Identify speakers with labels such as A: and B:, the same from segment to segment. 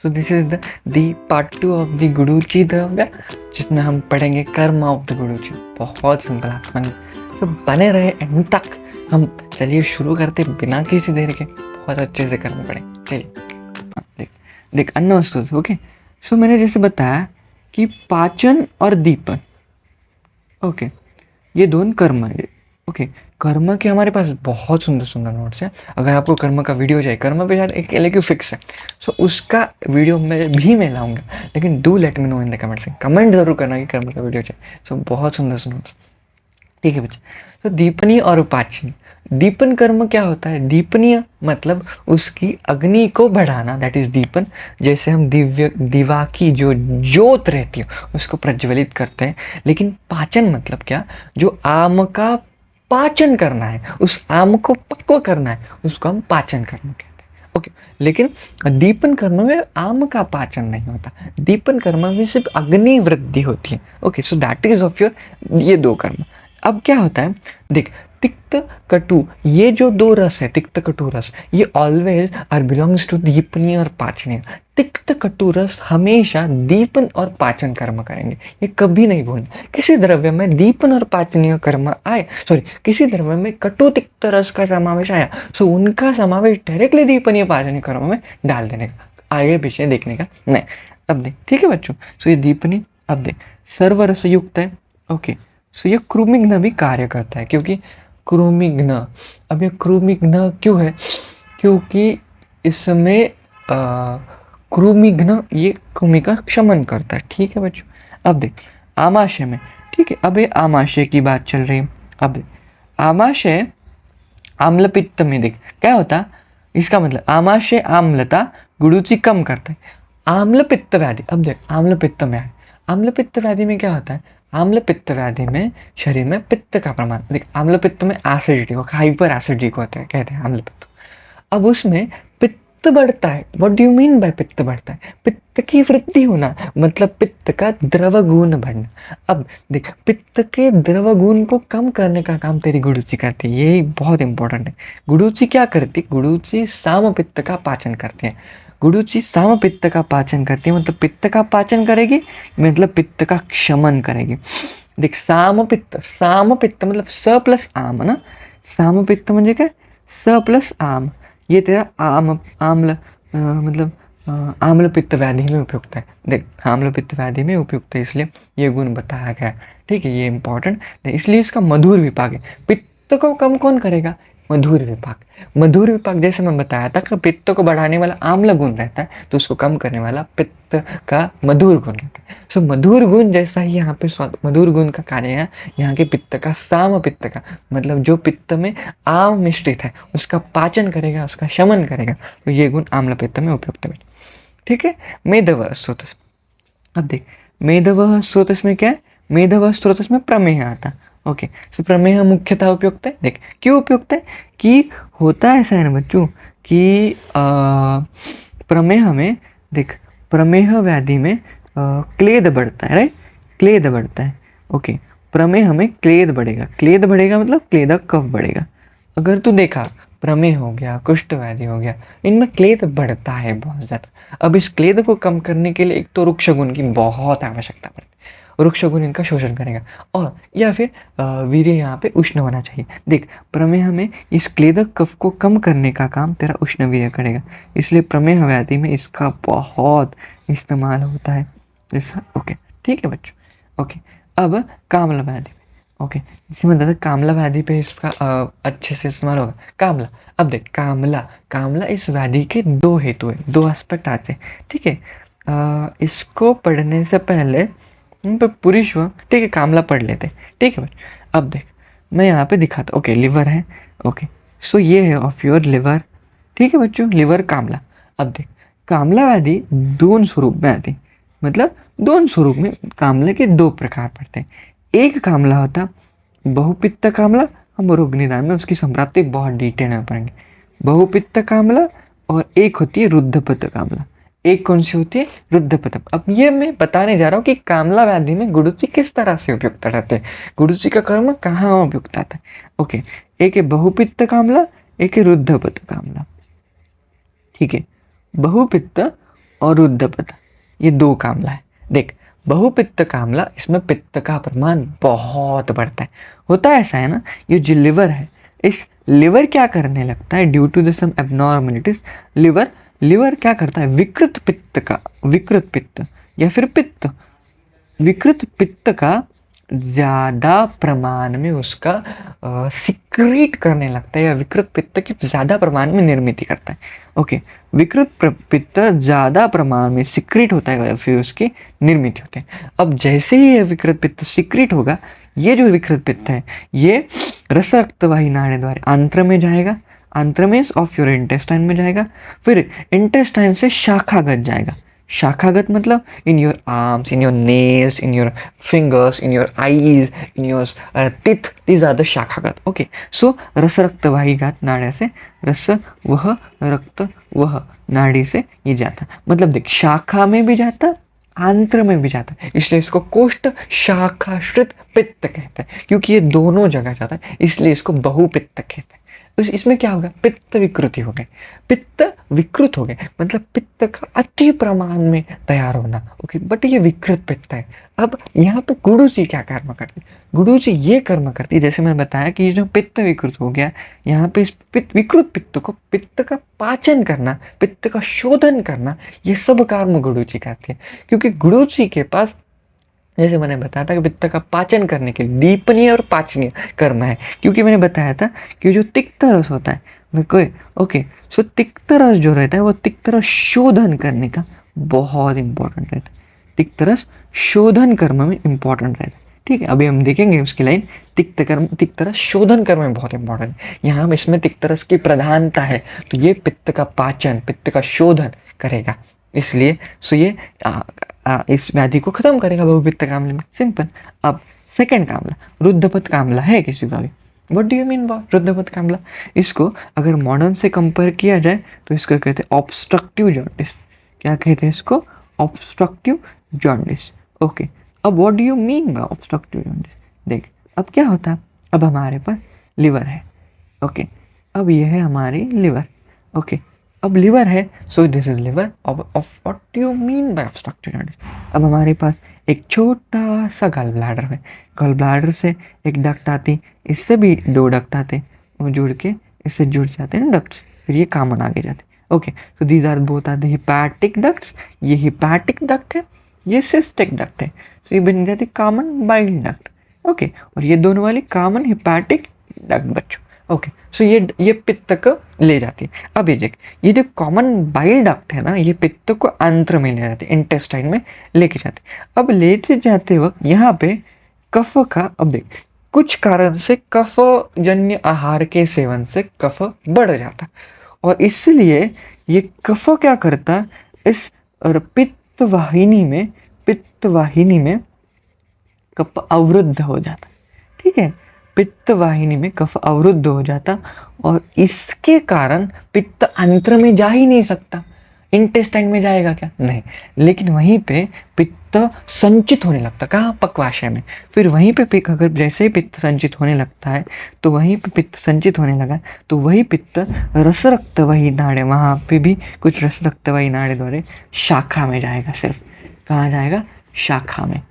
A: So this is the part 2 of the गुडुचि द्रव्य, जिसमें हम पढ़ेंगे कर्म ऑफ द गुडुचि। बहुत सिंपल आसमान। तो बने रहे एंड तक। हम चलिए शुरू करते बिना किसी देर के, बहुत अच्छे से कर्म पढ़े। चलिए देख अन्न वस्तु। ओके, सो मैंने जैसे बताया कि पाचन और दीपन, ओके, ये दोनों कर्म है। ओके, कर्म के हमारे पास बहुत सुंदर सुंदर नोट्स हैं। अगर आपको कर्म का वीडियो चाहिए, कर्म पे शायद एक LQ फिक्स है, सो उसका वीडियो मैं लाऊंगा। लेकिन do let me know in the comment से, कमेंट जरूर करना कि कर्म का वीडियो चाहिए। सो बहुत सुंदर नोट्स, ठीक है बच्चे। तो दीपनीय और उपाचनीय। दीपन कर्म क्या होता है? दीपनीय मतलब उसकी अग्नि को बढ़ाना, दैट इज दीपन। जैसे हम दिवा की जो ज्योत रहती है उसको प्रज्वलित करते हैं। लेकिन पाचन मतलब क्या? जो आम का पाचन करना है, उस आम को पक्व करना है, उसको हम पाचन कर्म कहते हैं। ओके, लेकिन दीपन कर्म में आम का पाचन नहीं होता, दीपन कर्म में सिर्फ अग्नि वृद्धि होती है। Okay, so that is of your ये दो कर्म। अब क्या होता है, देख, तिक्त कटु, ये जो दो रस है, तिक्त कटु रस, ये ऑलवेज आर बिलोंग्स टू दीपनीय और पाचनीय। तिक्त कटु रस हमेशा दीपन और पाचन कर्म करेंगे, ये कभी नहीं भूलना। किसी द्रव्य में दीपन और पाचनीय कर्म आए, सॉरी, किसी द्रव्य में कटु तिक्त रस का समावेश आया, सो उनका समावेश डायरेक्टली दीपनीय पाचनीय कर्म में डाल देने का, आगे पीछे देखने का नहीं। अब देख, ठीक है बच्चों, सो ये दीपनीय। अब देख, सर्वरस युक्त है। ओके, सो ये कृमिघ्न भी कार्य करता है, क्योंकि कृमिघ्न, अब ये कृमिघ्न क्यों है? क्योंकि इसमें कृमिघ्न ये कृमि का क्षमन करता है। ठीक है बच्चों। अब देख, आमाशय में, ठीक है, अब ये आमाशय की बात चल रही है। अब देख, आमाशय आम्ल पित्त में, देख क्या होता, इसका मतलब आमाशय आम्लता गुडुचि कम करता है। आम्ल पित्त व्याधि, अब देख आम्ल पित्त में है, आम्ल पित्त व्याधि में क्या होता है? आम्ल पित्त व्याधि में शरीर में पित्त का प्रमाण, देख आम्ल पित्त में एसिडिटी, हाइपर एसिडिक होता है, कहते हैं आम्ल पित्त। अब उसमें पित्त बढ़ता है। What do you mean bye पित्त बढ़ता है? पित्त की वृद्धि होना, मतलब पित्त का द्रव गुण बढ़ना। अब देख, पित्त के द्रव गुण को कम करने का काम तेरी गुडुचि करती है, यही बहुत इंपॉर्टेंट है। गुडुचि क्या करती है? गुडुचि साम पित्त का पाचन करती है। गुडुचि साम पित्त का पाचन करती है, मतलब पित्त का पाचन करेगी, मतलब पित्त का क्षमन करेगी। देख, साम पित्त मतलब स प्लस आम ना, साम पित्त म्हणजे काय? स प्लस आम, ये तेरा आम्ल मतलब आम्ल पित्त व्याधि में उपयुक्त है। देख, आम्ल पित्त व्याधि में उपयुक्त है, इसलिए ये गुण बताया गया। ठीक है, ये इंपॉर्टेंट, इसलिए इसका मधुर विपाक है। पित्त को कम कौन करेगा? मधुर विपाक। मधुर विपाक जैसे मैं बताया था कि पित्त को बढ़ाने वाला आम्ल गुण रहता है, तो उसको कम करने वाला पित्त का मधुर गुण रहता है। सो मधुर गुण जैसा ही यहाँ पे मधुर गुण का कार्य है, यहाँ के पित्त का साम पित्त का, मतलब जो पित्त में आम मिश्रित है उसका पाचन करेगा, उसका शमन करेगा, तो ये गुण आम्ल पित्त में उपयुक्त है। ठीक है, मेधव स्रोतस। अब देख, मेधव स्रोतस में क्या है? मेधव स्रोतस में प्रमेह आता है। ओके, सो प्रमेह मुख्यतः उपयुक्त है। देख, क्यों उपयुक्त है? कि होता ऐसा है ना बच्चों कि प्रमेह में, देख, प्रमेह व्याधि में क्लेद बढ़ता है, राइट, क्लेद बढ़ता है। ओके, प्रमेह में क्लेद बढ़ेगा, क्लेद बढ़ेगा मतलब क्लेदक कफ बढ़ेगा। अगर तू देखा, प्रमेह हो गया, कुष्ठ व्याधि हो गया, इनमें क्लेद बढ़ता है बहुत ज़्यादा। अब इस क्लेद को कम करने के लिए एक तो वृक्ष गुण की बहुत आवश्यकता पड़ती है, वृक्ष गुण इनका शोषण करेगा, और या फिर वीर्य यहाँ पे उष्ण होना चाहिए। देख, प्रमेह में इस क्लेदक कफ को कम करने का काम तेरा उष्ण वीर्य करेगा, इसलिए प्रमेह व्याधि में इसका बहुत इस्तेमाल होता है जैसा। ओके, ठीक है बच्चों। ओके, अब कामला व्याधि में, ओके, इसी में दादा कामला व्याधि पे इसका अच्छे से इस्तेमाल होगा। कामला, अब देख, कामला इस व्याधि के दो हेतु है, दो एस्पेक्ट आते हैं। ठीक है, इसको पढ़ने से पहले पुरुष, ठीक है, कामला पढ़ लेते। ठीक है, अब देख मैं यहाँ पे दिखाता। ओके, लिवर है। ओके, सो ये है ऑफ योर लिवर। ठीक है बच्चों, लिवर कामला। अब देख, कामला व्याधि दोन स्वरूप में आती, मतलब दोन स्वरूप में कामले के दो प्रकार पड़ते हैं। एक कामला होता बहुपित्त कामला, हम रोग निदान में उसकी संप्राप्ति बहुत डिटेल में पढ़ेंगे। बहुपित्त कामला, और एक होती है रुद्धपित्त कामला। एक कौन सी होती है? रुद्धपित्त। अब ये मैं बताने जा रहा हूँ कि कामला व्याधि में गुडुचि किस तरह से उपयुक्त रहते हैं, गुडुचि का कर्म कहाँ उपयुक्त आता है। ओके, एक है बहुपित्त कामला, एक है रुद्धपित्त कामला। ठीक है, बहुपित्त और रुद्धपथ, ये 2 कामला है। देख, बहुपित्त कामला, इसमें पित्त का परिमाण बहुत बढ़ता है। होता ऐसा है ना, ये जो लिवर है, इस लिवर क्या करने लगता है, due to the some abnormalities, liver liver क्या करता है, विकृत पित्त या फिर पित्त, विकृत पित्त का ज़्यादा प्रमाण में उसका सिक्रीट करने लगता है, या विकृत पित्त की ज़्यादा प्रमाण में निर्मित करता है। ओके, पित्त ज़्यादा प्रमाण में सिक्रीट होता है, फिर उसकी निर्मित होते हैं। अब जैसे ही ये विकृत पित्त सिक्रीट होगा, ये जो विकृत पित्त है ये रस रक्तवाही नाड़ी द्वारा आंत्र में जाएगा, आंत्र में ऑफ योर इंटेस्टाइन में जाएगा, फिर इंटेस्टाइन से शाखागत जाएगा। शाखागत मतलब in your arms, in your nails, in your fingers, in your eyes, in your teeth, these are the शाखागत. Okay, so रस रक्त वाहिगात नाड़ी से, रस वह रक्त वह नाड़ी से ये जाता, मतलब देख शाखा में भी जाता, आंत्र में भी जाता है, इसलिए इसको कोष्ठ शाखाश्रित पित्त कहते हैं, क्योंकि ये दोनों जगह जाता है, इसलिए इसको बहुपित्त कहते हैं। तो इसमें क्या होगा, पित्त विकृति हो गए, पित्त विकृत हो गए, मतलब पित्त का अति प्रमाण में तैयार होना। ओके, बट ये विकृत पित्त है। अब यहाँ पे गुरुजी क्या कर्म करती, गुरुजी ये कर्म करती, जैसे मैंने बताया कि ये जो पित्त विकृत हो गया, यहाँ पे इस विकृत पित्त को, पित्त का पाचन करना, पित्त का शोधन करना, ये सब कर्म गुरुजी करती है। क्योंकि गुरुजी के पास, जैसे मैंने बताया था कि पित्त का पाचन करने के लिए दीपनीय और पाचनीय कर्म है, क्योंकि मैंने बताया था कि जो तिक्त रस होता है कोई, ओके, सो तिक्त रस जो रहता है वो तिक्त रस शोधन करने का बहुत इंपॉर्टेंट रहता है, तिक्त रस शोधन कर्म में इंपॉर्टेंट रहता है। ठीक है, अभी हम देखेंगे उसकी लाइन, तिक्त रस शोधन कर्म में बहुत इंपॉर्टेंट है। यहाँ इसमें तिक्त रस की प्रधानता है, तो ये पित्त का पाचन, पित्त का शोधन करेगा, इसलिए सो ये इस व्याधि को खत्म करेगा बहुपित्त कामले में, सिंपल। अब सेकंड कामला, रुद्धपथ कामला है किसी का भी, what do you mean by रुद्धपथ कामला? इसको अगर मॉडर्न से कंपेयर किया जाए तो इसको कहते हैं ऑब्स्ट्रक्टिव जॉन्डिस। क्या कहते हैं इसको? Obstructive jaundice. ओके, अब what do you mean bye obstructive jaundice? देख, अब क्या होता है, अब हमारे पास लिवर है, ओके, अब ये है हमारी लिवर, ओके, अब लिवर है, सो this is liver of what do you mean bye obstructive jaundice? अब हमारे पास एक छोटा सा गॉल ब्लैडर है, गॉल ब्लैडर से एक डक्ट आती, इससे भी 2 डक्ट आते, वो जुड़ के इससे जुड़ जाते हैं डक्ट्स, फिर ये कॉमन आगे जाते। Okay, so these are both are the hepatic ducts, ये हिपैटिक डक्ट है, ये सिस्टिक डक्ट है, सो ये बन जाती कॉमन बाइल डक्ट। ओके, और ये दोनों वाली कॉमन हिपैटिक डक्ट बच्चों। ओके, सो ये पित्त को ले जाती है। अब ये देख, ये जो कॉमन बाइल डक्ट है ना, ये पित्त को आंत्र में ले जाती है, इंटेस्टाइन में लेके जाते। अब लेते जाते वक्त यहाँ पे कफ का, अब देख, कुछ कारण से कफ जन्य आहार के सेवन से कफ बढ़ जाता, और इसलिए ये कफ क्या करता, इस पित्त वाहिनी में कफ अवरुद्ध हो जाता। ठीक है, पित्त वाहिनी में कफ अवरुद्ध हो जाता, और इसके कारण पित्त आंत्र में जा ही नहीं सकता। इंटेस्टाइन में जाएगा क्या? नहीं, लेकिन वहीं पे पित्त संचित होने लगता, कहाँ? पक्वाशय में। फिर वहीं पे अगर जैसे ही पित्त संचित होने लगता है, तो वहीं पे पित्त संचित होने लगा, तो वही पित्त रस रक्तवाही नाड़ी, वहाँ पे भी कुछ रस रक्तवाही नाड़ी द्वारा शाखा में जाएगा। सिर्फ कहाँ जाएगा? शाखा में।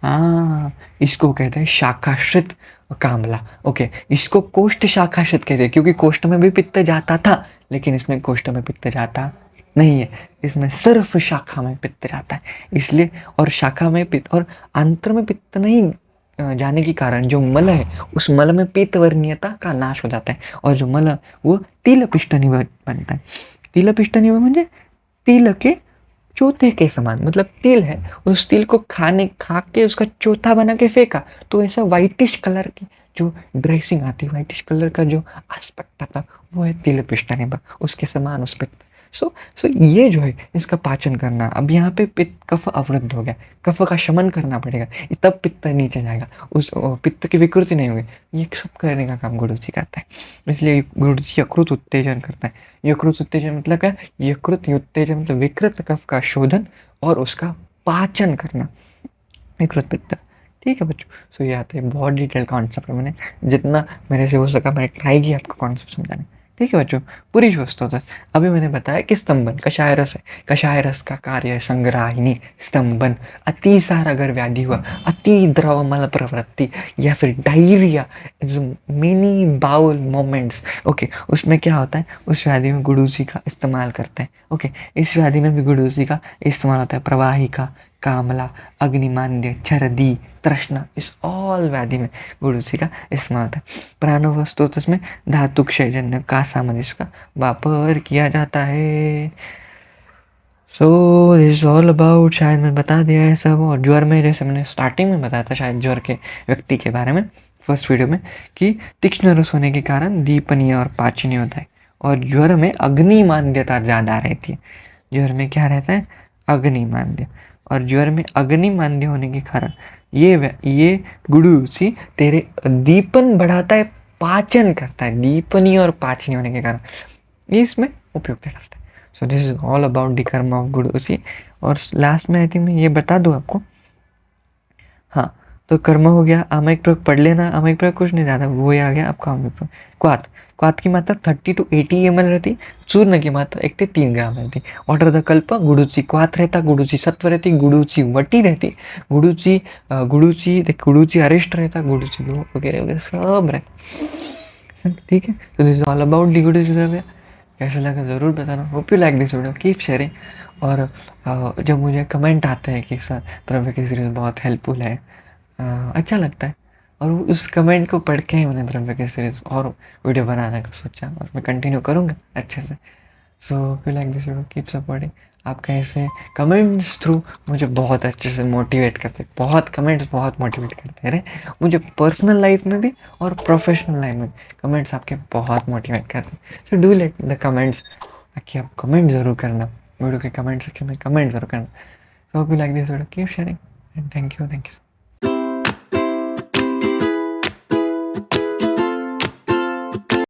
A: हाँ, इसको कहते हैं शाखाश्रित कामला। ओके, इसको कोष्ठ शाखाश्रित कहते हैं, क्योंकि कोष्ठ में भी पित्त जाता था, लेकिन इसमें कोष्ठ में पित्त जाता नहीं है, इसमें सिर्फ शाखा में पित्त जाता है, इसलिए। और शाखा में पित्त और आंत्र में पित्त नहीं जाने के कारण जो मल है, उस मल में पित्त वर्णीयता का नाश हो जाता है, और जो मल वो तिल पिष्टनी बनता है। तिल पिष्टनी म्हणजे तिल के चौथे के समान, मतलब तिल है, उस तिल को खा के उसका चौथा बना के फेंका, तो ऐसा वाइटिश कलर की जो ड्रेसिंग आती है, वाइटिश कलर का जो एस्पेक्ट आता, वो है तिल पिष्टनी, उसके समान उस पित्त। सो ये जो है इसका पाचन करना। अब यहाँ पे पित्त कफ अवरुद्ध हो गया, कफ का शमन करना पड़ेगा, तब पित्त नीचे जाएगा, उस पित्त की विकृति नहीं होगी। ये सब करने का काम गुरुजी करता है, इसलिए गुरुजी यकृत उत्तेजन करता है। यकृत उत्तेजन मतलब क्या? यकृत उत्तेजन मतलब विकृत कफ का शोधन और उसका पाचन करना, विकृत पित्त। ठीक है बच्चों, सो ये आते हैं बहुत डिटेल कॉन्सेप्ट है, मैंने जितना मेरे से हो सका मैंने ट्राई किया आपको कॉन्सेप्ट समझाने। ठीक है बच्चों, पुरुष वस्तु होता है। अभी मैंने बताया कि स्तंभन कषाय रस है, कषाय रस का कार्य है संग्राहिणी, स्तंभन। अतिसार अगर व्याधि हुआ, अति द्रव मल प्रवृत्ति या फिर diarrhoea, many bowel movements, okay, उसमें क्या होता है, उस व्याधि में गुडूसी का इस्तेमाल करते हैं। ओके, इस व्याधि में भी गुडूसी का इस्तेमाल होता है। प्रवाहिका, कामला, अग्निमांद्य, छर्दी, तृष्णा, इस ऑल व्याधि में गुडूसी का इस्तेमाल होता है। प्राणो वस्तु तो इसमें धातु क्षयजन्य कांसामध्ये इसका वापर किया जाता है। सो दिस ऑल अबाउट, शायद मैंने बता दिया है सब। और ज्वर में जैसे मैंने स्टार्टिंग में बताया था शायद ज्वर के व्यक्ति के बारे में फर्स्ट वीडियो में, कि तीक्ष्ण रस होने के कारण दीपनीय और पाचनीय होता है। और ज्वर में अग्निमांद्यता ज़्यादा रहती है। ज्वर में क्या रहता है, अग्निमांद्य। और ज्वर में अग्निमांद्य होने के कारण ये गुडूसी तेरे दीपन बढ़ाता है, पाचन करता है, दीपनीय और पाचनीय होने के कारण ये इसमें उपयुक्त रहता है। सो this is all about the कर्म ऑफ गुडूसी। और लास्ट में आई थिंक मैं ये बता दूं आपको, हाँ, तो कर्म हो गया। आमयिक प्रयोग पढ़ लेना, आमयिक प्रयोग कुछ नहीं ज़्यादा, वो ही आ गया आपका आमयिक प्रयोग। क्वाथ, क्वाथ की मात्रा 30 to 80 ml रहती। चूर्ण की मात्रा 1 से 3 ग्राम रहती। ऑर्डर द कल्प, गुडूची क्वाथ रहता, गुडूची सत्व रहती, गुडूची वटी रहती, गुडूची अरिष्ट रहता, गुडूची वगैरह वगैरह सब रहता। ठीक है, तो this is all about the गुडूची द्रव्य। कैसा लगा ज़रूर बताना। Hope you like this video, keep sharing. और जब मुझे कमेंट आते हैं कि सर द्रव्य की सीरीज बहुत हेल्पफुल है, अच्छा लगता है। और उस कमेंट को पढ़ के ही मैंने द्रव्य की सीरीज और वीडियो बनाने का सोचा, और मैं कंटिन्यू करूँगा अच्छे से। So you like this video, keep supporting. आपका ऐसे कमेंट्स थ्रू मुझे बहुत अच्छे से मोटिवेट करते, बहुत कमेंट्स बहुत मोटिवेट करते हैं मुझे पर्सनल लाइफ में भी और प्रोफेशनल लाइफ में। कमेंट्स आपके बहुत मोटिवेट करते हैं। So do like the comments, ताकि आप कमेंट ज़रूर करना, वीडियो के कमेंट सेक्शन में कमेंट ज़रूर करना। So hope you like this video, keep sharing and thank you so